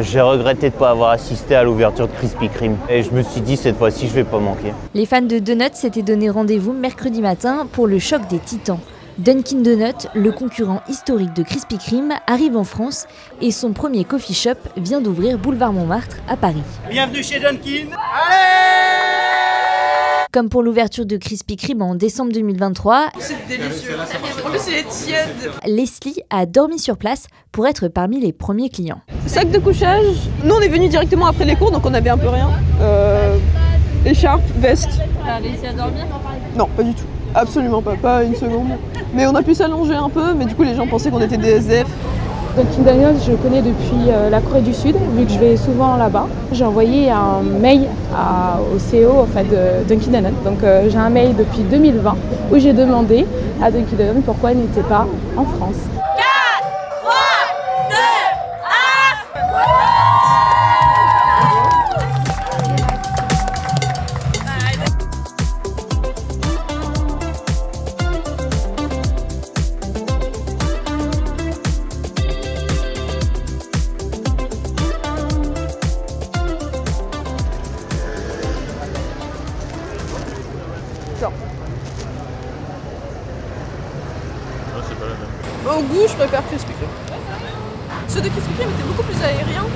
J'ai regretté de ne pas avoir assisté à l'ouverture de Krispy Kreme. Et je me suis dit, cette fois-ci, je vais pas manquer. Les fans de donuts s'étaient donné rendez-vous mercredi matin pour le choc des titans. Dunkin' Donuts, le concurrent historique de Krispy Kreme, arrive en France et son premier coffee shop vient d'ouvrir boulevard Montmartre à Paris. Bienvenue chez Dunkin'. Comme pour l'ouverture de Krispy Kreme en décembre 2023, c'est délicieux. En plus, il est tiède. Leslie a dormi sur place pour être parmi les premiers clients. Sac de couchage. Nous, on est venus directement après les cours, donc on avait un peu rien. Écharpe, veste. T'as réussi à dormir? Non, pas du tout. Absolument pas une seconde. Mais on a pu s'allonger un peu, mais du coup, les gens pensaient qu'on était des SDF. Dunkin' Donuts, je connais depuis la Corée du Sud, vu que je vais souvent là-bas. J'ai envoyé un mail au CEO de Dunkin' Donuts. Donc j'ai un mail depuis 2020 où j'ai demandé à Dunkin' Donuts pourquoi il n'était pas en France. 4, 3, 2, 1. Au goût, je préfère Krispy Kreme. Ceux de Krispy Kreme étaient beaucoup plus aériens.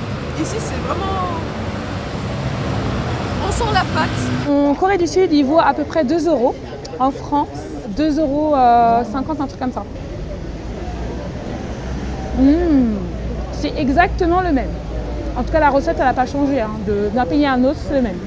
Ici, c'est vraiment... On sent la pâte. En Corée du Sud, il vaut à peu près 2 €. En France, 2,50 €, un truc comme ça. C'est exactement le même. En tout cas, la recette, elle n'a pas changé. D'un pays à un autre, c'est le même.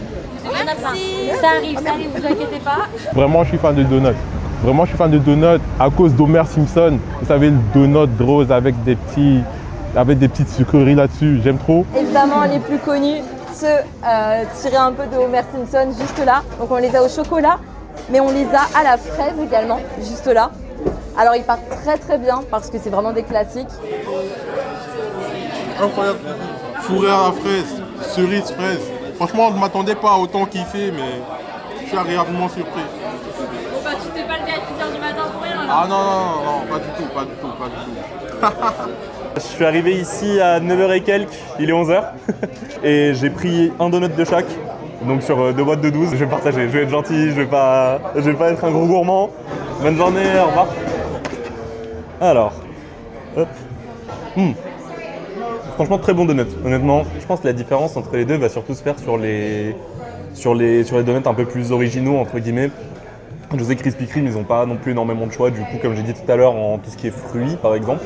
Merci. Ça arrive, vous inquiétez pas. Vraiment, je suis fan de donuts. Vraiment, je suis fan de donuts à cause d'Homer Simpson. Vous savez, le donut rose avec des petites sucreries là-dessus. J'aime trop. Évidemment, les plus connus, ceux tirés un peu de Homer Simpson, juste là. Donc on les a au chocolat, mais on les a à la fraise également, juste là. Alors ils partent très très bien parce que c'est vraiment des classiques. Incroyable. Fourré à la fraise, cerise fraise. Franchement, je ne m'attendais pas à autant kiffer, mais je suis agréablement surpris. Tu te fais pas lever à 6h du matin pour rien là. Ah non, pas du tout. Je suis arrivé ici à 9h et quelques, il est 11h. Et j'ai pris un donut de chaque, donc sur 2 boîtes de 12. Je vais partager, je vais être gentil, je vais pas être un gros gourmand. Bonne journée, au revoir. Alors, hop. Franchement, très bon donut, honnêtement. Je pense que la différence entre les deux va surtout se faire sur les donuts un peu plus originaux, entre guillemets. Je sais que Krispy Kreme, ils n'ont pas non plus énormément de choix, du coup, comme j'ai dit tout à l'heure, en tout ce qui est fruits, par exemple.